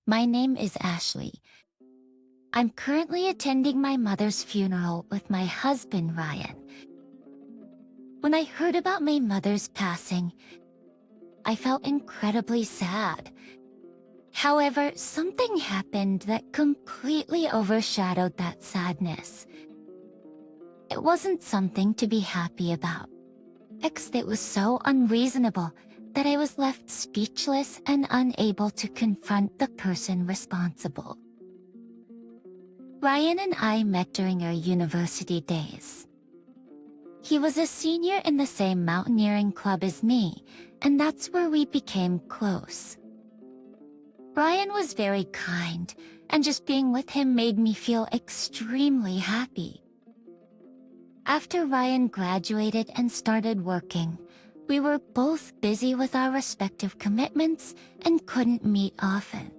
My name is Ashley. I'm currently attending my mother's funeral with my husband, Ryan. When I heard about my mother's passing, I felt incredibly sad. However, something happened that completely overshadowed that sadness. It wasn't something to be happy about. It was so unreasonable that I was left speechless and unable to confront the person responsible. Ryan and I met during our university days. He was a senior in the same mountaineering club as me, and that's where we became close. Ryan was very kind, and just being with him made me feel extremely happy. After Ryan graduated and started working, we were both busy with our respective commitments and couldn't meet often.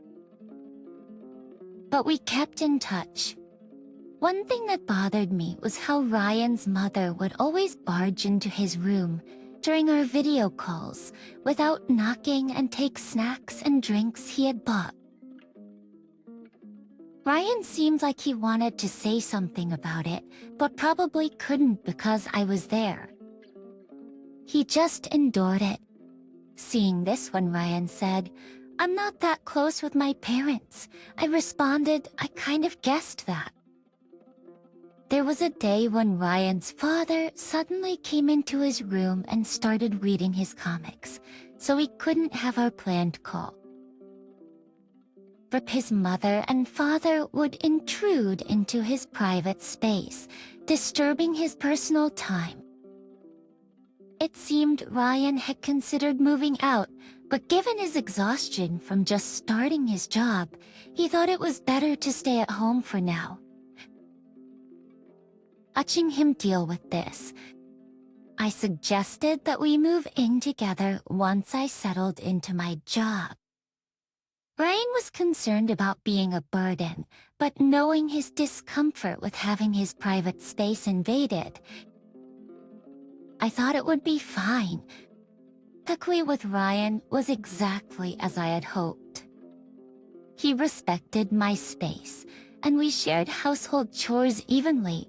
But we kept in touch. One thing that bothered me was how Ryan's mother would always barge into his room during our video calls without knocking and take snacks and drinks he had bought. Ryan seemed like he wanted to say something about it, but probably couldn't because I was there. He just endured it. Seeing this when Ryan said, "I'm not that close with my parents," I responded, "I kind of guessed that." There was a day when Ryan's father suddenly came into his room and started reading his comics, so we couldn't have our planned call. But his mother and father would intrude into his private space, disturbing his personal time. It seemed Ryan had considered moving out, but given his exhaustion from just starting his job, he thought it was better to stay at home for now. Watching him deal with this, I suggested that we move in together once I settled into my job. Ryan was concerned about being a burden, but knowing his discomfort with having his private space invaded, I thought it would be fine. Luckily with Ryan was exactly as I had hoped. He respected my space, and we shared household chores evenly.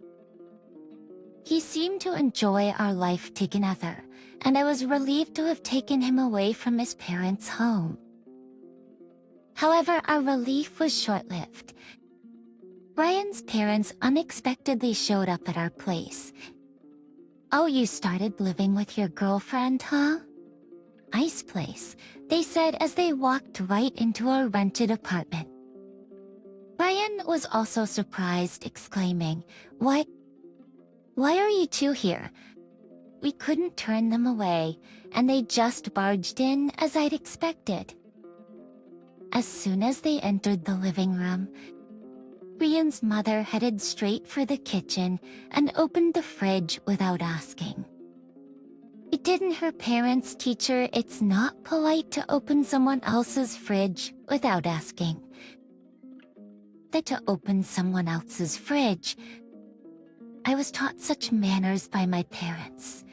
He seemed to enjoy our life together, and I was relieved to have taken him away from his parents' home. However, our relief was short-lived. Ryan's parents unexpectedly showed up at our place. "Oh, you started living with your girlfriend, huh? Nice place," they said as they walked right into our rented apartment. Ryan was also surprised, exclaiming, "What? Why are you two here?" We couldn't turn them away, and they just barged in as I'd expected. As soon as they entered the living room, Ryan's mother headed straight for the kitchen and opened the fridge without asking. Didn't her parents teach her it's not polite to open someone else's fridge without asking? That to open someone else's fridge, I was taught such manners by my parents.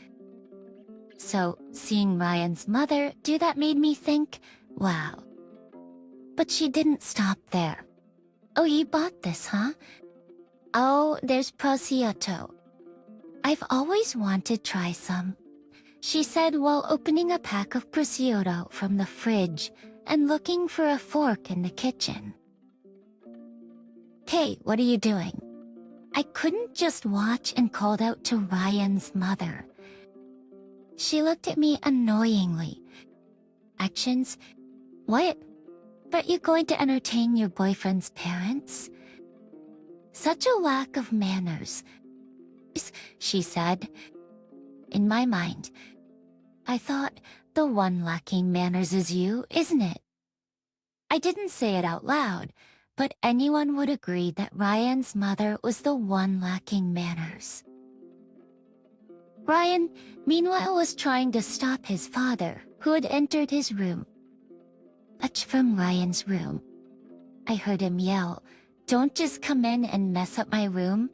So, seeing Ryan's mother do that made me think, wow. But she didn't stop there. "Oh, you bought this, huh? Oh, there's prosciutto. I've always wanted to try some," she said while opening a pack of prosciutto from the fridge and looking for a fork in the kitchen. "Hey, what are you doing?" I couldn't just watch and called out to Ryan's mother. She looked at me annoyingly. "Actions? What? But you going to entertain your boyfriend's parents?" "Such a lack of manners," she said. In my mind, I thought, the one lacking manners is you, isn't it? I didn't say it out loud, but anyone would agree that Ryan's mother was the one lacking manners. Ryan, meanwhile, was trying to stop his father, who had entered his room. From Ryan's room, I heard him yell, "Don't just come in and mess up my room."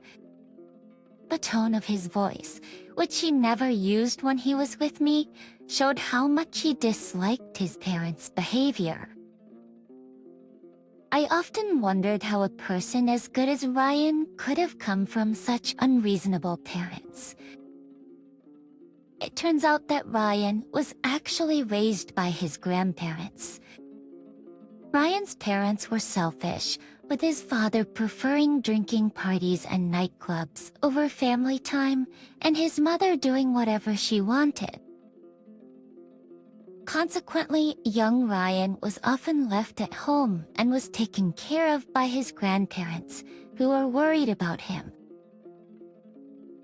The tone of his voice, which he never used when he was with me, showed how much he disliked his parents' behavior. I often wondered how a person as good as Ryan could have come from such unreasonable parents. It turns out that Ryan was actually raised by his grandparents. Ryan's parents were selfish, with his father preferring drinking parties and nightclubs over family time, and his mother doing whatever she wanted. Consequently, young Ryan was often left at home and was taken care of by his grandparents, who were worried about him.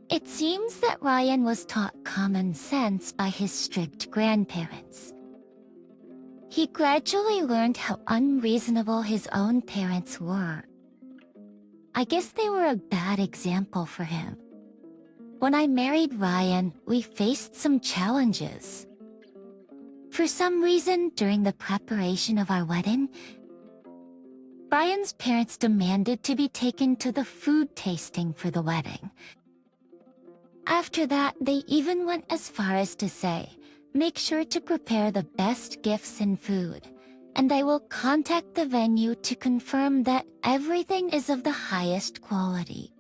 It seems that Ryan was taught common sense by his strict grandparents. He gradually learned how unreasonable his own parents were. I guess they were a bad example for him. When I married Ryan, we faced some challenges. For some reason, during the preparation of our wedding, Ryan's parents demanded to be taken to the food tasting for the wedding. After that, they even went as far as to say, "Make sure to prepare the best gifts and food, and I will contact the venue to confirm that everything is of the highest quality."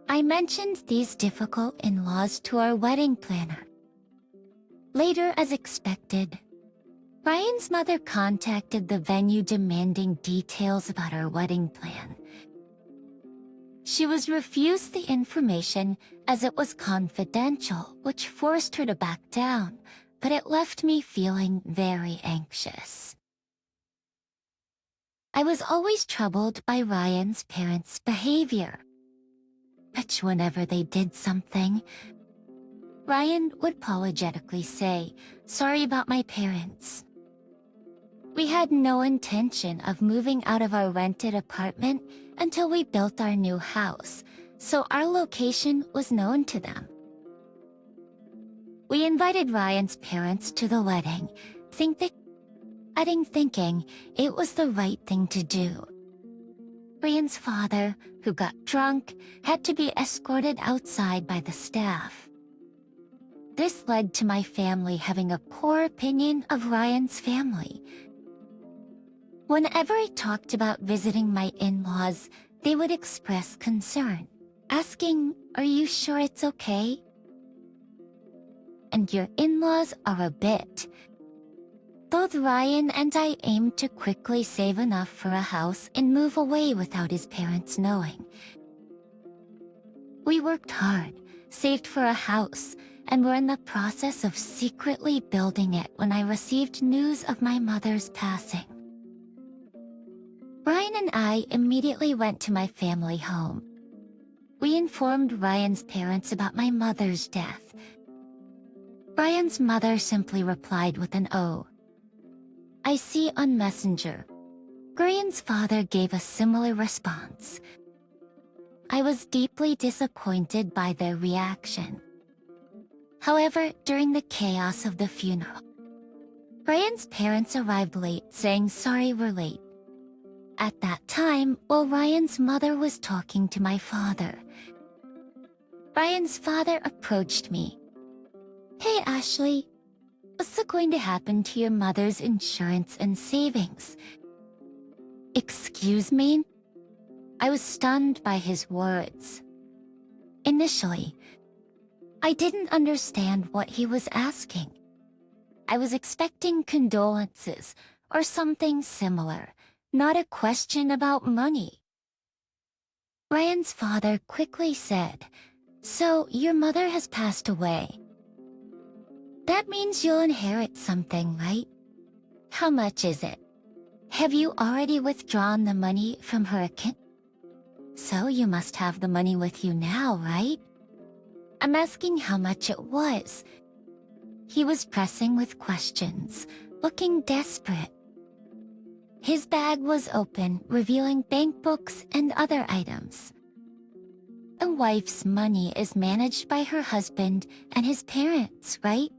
I mentioned these difficult in-laws to our wedding planner. Later, as expected, Ryan's mother contacted the venue demanding details about our wedding plan. She was refused the information as it was confidential, which forced her to back down, but it left me feeling very anxious. I was always troubled by Ryan's parents' behavior. But whenever they did something, Ryan would apologetically say, "Sorry about my parents." We had no intention of moving out of our rented apartment until we built our new house, so our location was known to them. We invited Ryan's parents to the wedding, thinking it was the right thing to do. Ryan's father, who got drunk, had to be escorted outside by the staff. This led to my family having a poor opinion of Ryan's family. Whenever I talked about visiting my in-laws, they would express concern, asking, "Are you sure it's okay?" And your in-laws are a bit. Both Ryan and I aimed to quickly save enough for a house and move away without his parents knowing. We worked hard, saved for a house, and were in the process of secretly building it when I received news of my mother's passing. Ryan and I immediately went to my family home. We informed Ryan's parents about my mother's death. Ryan's mother simply replied with an "Oh." I see on Messenger. Ryan's father gave a similar response. I was deeply disappointed by their reaction. However, during the chaos of the funeral, Ryan's parents arrived late, saying, "Sorry we're late." At that time, while Ryan's mother was talking to my father, Ryan's father approached me. "Hey Ashley, what's going to happen to your mother's insurance and savings?" Excuse me? I was stunned by his words. Initially, I didn't understand what he was asking. I was expecting condolences or something similar, not a question about money. Ryan's father quickly said, "So your mother has passed away. That means you'll inherit something, right? How much is it? Have you already withdrawn the money from her account? So you must have the money with you now, right?" I'm asking how much it was. He was pressing with questions, looking desperate. His bag was open, revealing bank books and other items. A wife's money is managed by her husband and his parents, right?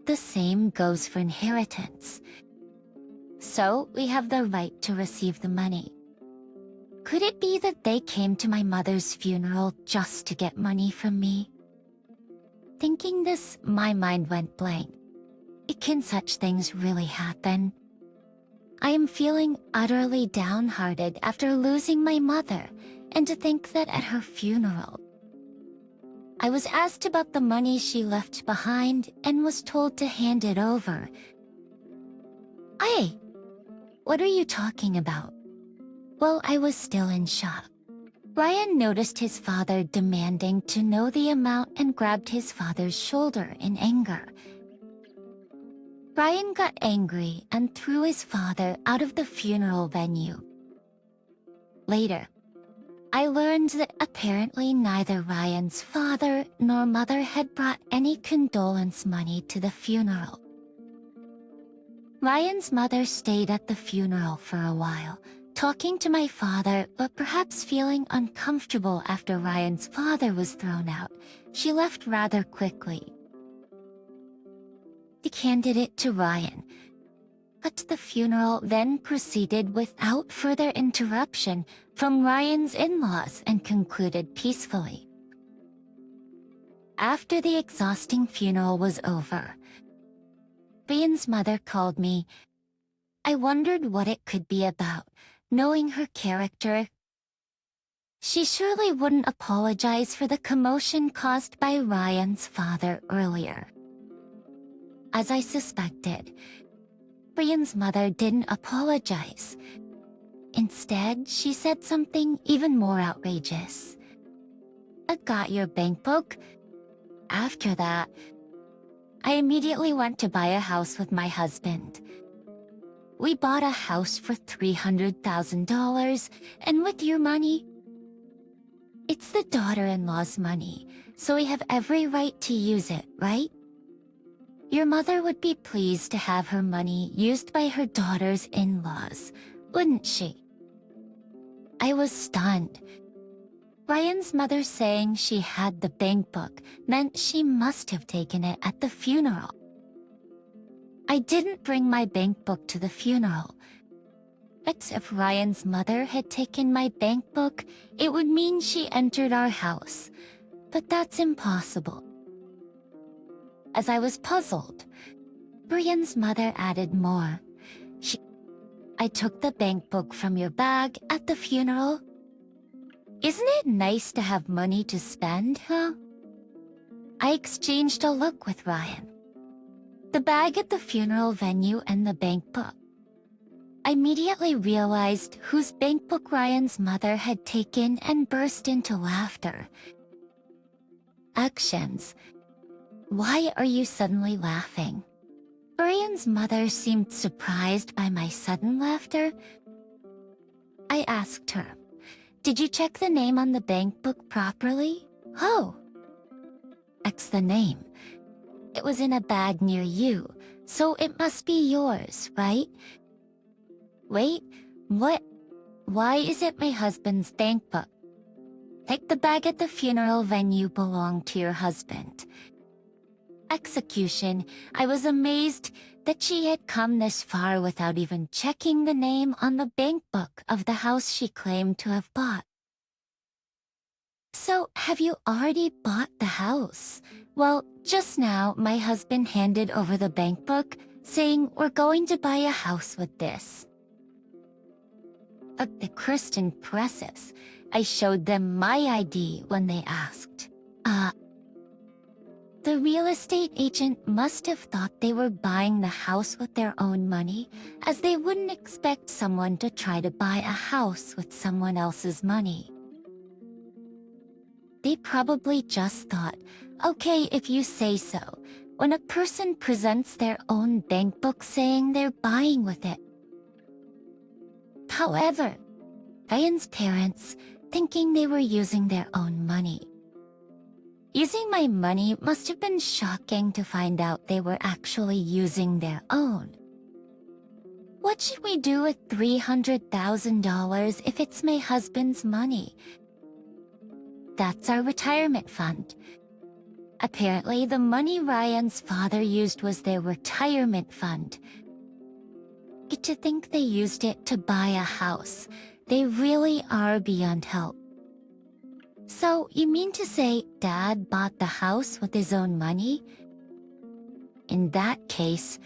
The same goes for inheritance. So we have the right to receive the money. Could it be that they came to my mother's funeral just to get money from me? Thinking this, my mind went blank. Can such things really happen? I am feeling utterly downhearted after losing my mother, and to think that at her funeral, I was asked about the money she left behind and was told to hand it over. What are you talking about? Well, I was still in shock. Ryan noticed his father demanding to know the amount and grabbed his father's shoulder in anger. Ryan got angry and threw his father out of the funeral venue. Later, I learned that apparently neither Ryan's father nor mother had brought any condolence money to the funeral. Ryan's mother stayed at the funeral for a while, talking to my father, but perhaps feeling uncomfortable after Ryan's father was thrown out. She left rather quickly. They handed it to Ryan, but the funeral then proceeded without further interruption from Ryan's in-laws and concluded peacefully. After the exhausting funeral was over, Ryan's mother called me. I wondered what it could be about, knowing her character. She surely wouldn't apologize for the commotion caused by Ryan's father earlier. As I suspected, Ryan's mother didn't apologize. Instead, she said something even more outrageous. "I got your bank book." After that, I immediately went to buy a house with my husband. We bought a house for $300,000, and with your money, it's the daughter-in-law's money, so we have every right to use it, right? Your mother would be pleased to have her money used by her daughter's in-laws, wouldn't she? I was stunned. Ryan's mother saying she had the bank book meant she must have taken it at the funeral. I didn't bring my bank book to the funeral. But if Ryan's mother had taken my bank book, it would mean she entered our house. But that's impossible. As I was puzzled, Ryan's mother added more. I took the bank book from your bag at the funeral. Isn't it nice to have money to spend, huh? I exchanged a look with Ryan. The bag at the funeral venue and the bank book. I immediately realized whose bank book Ryan's mother had taken and burst into laughter. Actions. Why are you suddenly laughing? Ryan's mother seemed surprised by my sudden laughter. I asked her, "Did you check the name on the bank book properly?" "Oh." "X the name. It was in a bag near you, so it must be yours, right?" "Wait, what? Why is it my husband's bank book?" "Like the bag at the funeral venue belonged to your husband." Execution. I was amazed that she had come this far without even checking the name on the bank book of the house she claimed to have bought. "So, have you already bought the house?" "Well, just now my husband handed over the bank book, saying we're going to buy a house with this." The Christian presses. I showed them my ID when they asked. The real estate agent must have thought they were buying the house with their own money, as they wouldn't expect someone to try to buy a house with someone else's money. They probably just thought, okay, if you say so, when a person presents their own bank book saying they're buying with it. However, Ryan's parents, thinking they were using their own money. Using my money must have been shocking to find out they were actually using their own. What should we do with $300,000 if it's my husband's money? That's our retirement fund. Apparently, the money Ryan's father used was their retirement fund. To think they used it to buy a house. They really are beyond help. So, you mean to say Dad bought the house with his own money? In that case,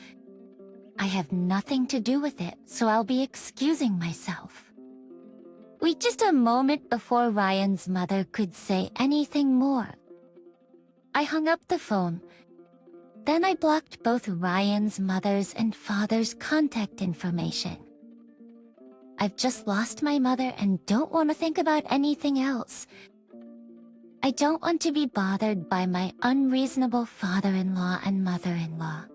I have nothing to do with it, so I'll be excusing myself. Wait just a moment before Ryan's mother could say anything more. I hung up the phone. Then I blocked both Ryan's mother's and father's contact information. I've just lost my mother and don't want to think about anything else. I don't want to be bothered by my unreasonable father-in-law and mother-in-law.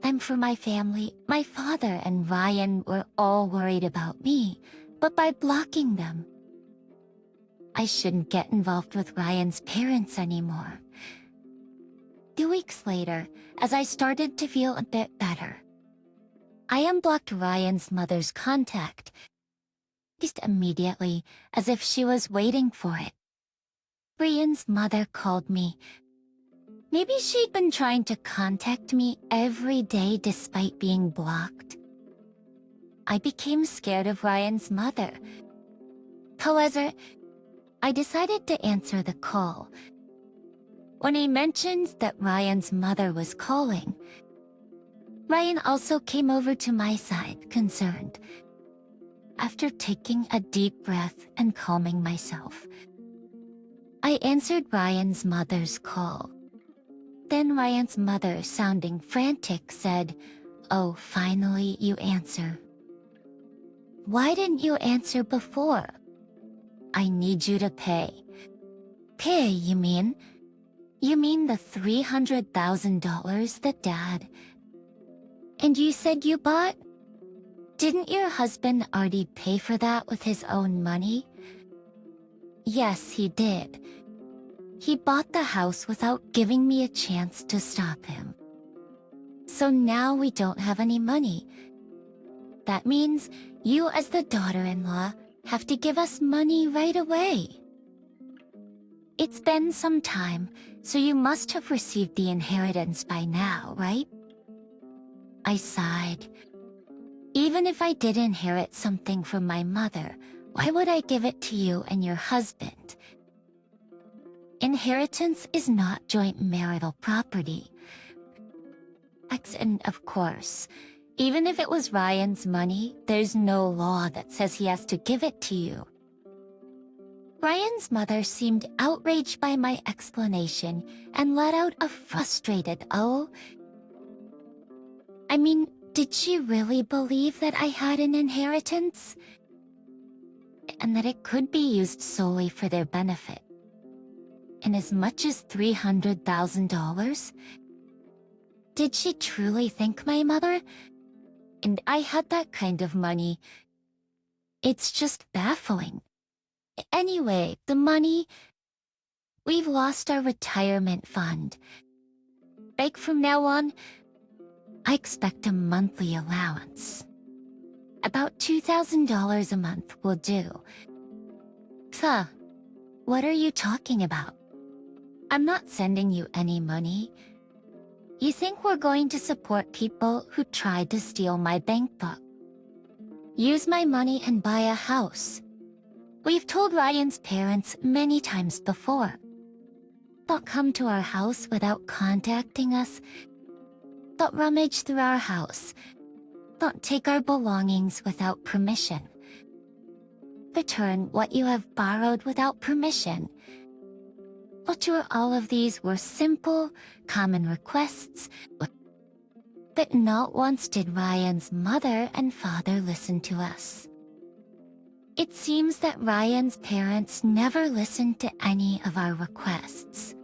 And for my family, my father and Ryan were all worried about me, but by blocking them, I shouldn't get involved with Ryan's parents anymore. 2 weeks later, as I started to feel a bit better, I unblocked Ryan's mother's contact, just immediately, as if she was waiting for it. Ryan's mother called me. Maybe she'd been trying to contact me every day despite being blocked. I became scared of Ryan's mother. However, I decided to answer the call. When he mentioned that Ryan's mother was calling, Ryan also came over to my side, concerned. After taking a deep breath and calming myself, I answered Ryan's mother's call. Then Ryan's mother, sounding frantic, said, "Oh, finally you answer. Why didn't you answer before? I need you to pay." Pay, you mean? You mean the $300,000 that Dad... And you said you bought? Didn't your husband already pay for that with his own money? Yes, he did. He bought the house without giving me a chance to stop him. So now we don't have any money. That means you, as the daughter-in-law, have to give us money right away. It's been some time, so you must have received the inheritance by now, right? I sighed. Even if I did inherit something from my mother, why would I give it to you and your husband? Inheritance is not joint marital property. And of course, even if it was Ryan's money, there's no law that says he has to give it to you. Ryan's mother seemed outraged by my explanation and let out a frustrated "oh." I mean, did she really believe that I had an inheritance? And that it could be used solely for their benefit? And as much as $300,000? Did she truly think my mother? And I had that kind of money. It's just baffling. Anyway, the money... We've lost our retirement fund. Like from now on, I expect a monthly allowance. About $2,000 a month will do. What are you talking about? I'm not sending you any money. You think we're going to support people who tried to steal my bank book? Use my money and buy a house. We've told Ryan's parents many times before. Don't come to our house without contacting us. Don't rummage through our house. Don't take our belongings without permission. Return what you have borrowed without permission. But sure, all of these were simple, common requests, but not once did Ryan's mother and father listen to us. It seems that Ryan's parents never listened to any of our requests.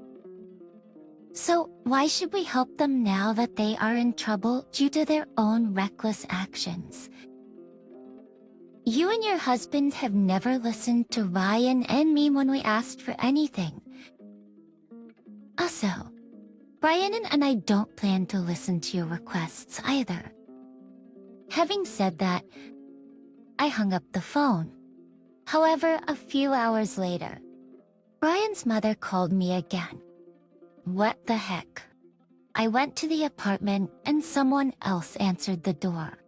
So why should we help them now that they are in trouble due to their own reckless actions? You and your husband have never listened to Ryan and me when we asked for anything. Also, Ryan and I don't plan to listen to your requests either. Having said that, I hung up the phone. However, a few hours later, Ryan's mother called me again. What the heck? I went to the apartment and someone else answered the door.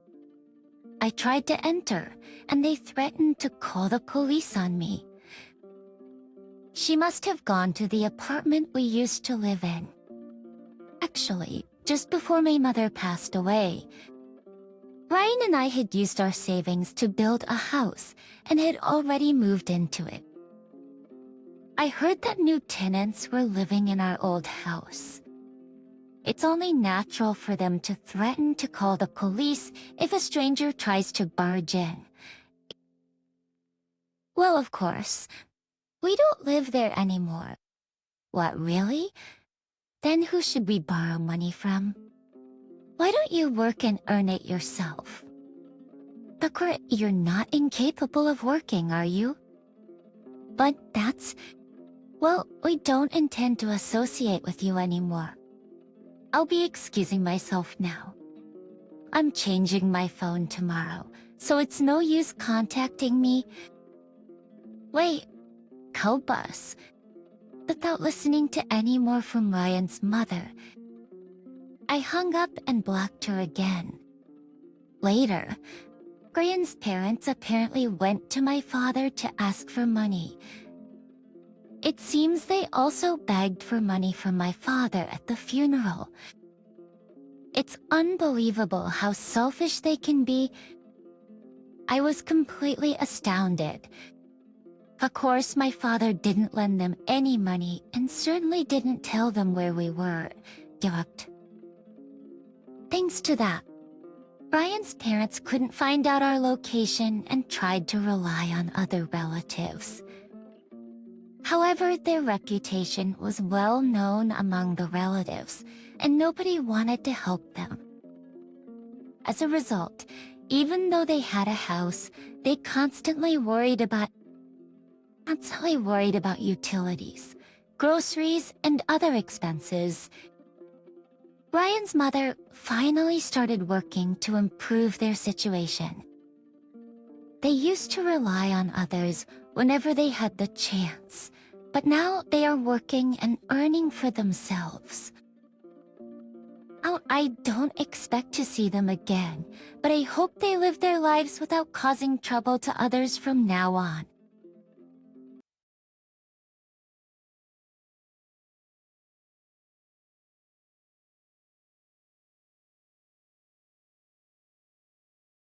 I tried to enter, and they threatened to call the police on me. She must have gone to the apartment we used to live in. Actually, just before my mother passed away. Ryan and I had used our savings to build a house and had already moved into it. I heard that new tenants were living in our old house. It's only natural for them to threaten to call the police if a stranger tries to barge in. Well, of course, we don't live there anymore. What, really? Then who should we borrow money from? Why don't you work and earn it yourself? Tucker, you're not incapable of working, are you? But well, we don't intend to associate with you anymore. I'll be excusing myself now. I'm changing my phone tomorrow, so it's no use contacting me. Wait, help us. Without listening to any more from Ryan's mother, I hung up and blocked her again. Later, Ryan's parents apparently went to my father to ask for money. It seems they also begged for money from my father at the funeral. It's unbelievable how selfish they can be. I was completely astounded. Of course, my father didn't lend them any money and certainly didn't tell them where we were. Thanks to that, Ryan's parents couldn't find out our location and tried to rely on other relatives. However, their reputation was well known among the relatives, and nobody wanted to help them. As a result, even though they had a house, they constantly worried about utilities, groceries, and other expenses. Ryan's mother finally started working to improve their situation. They used to rely on others whenever they had the chance, but now they are working and earning for themselves. I don't expect to see them again, but I hope they live their lives without causing trouble to others from now on.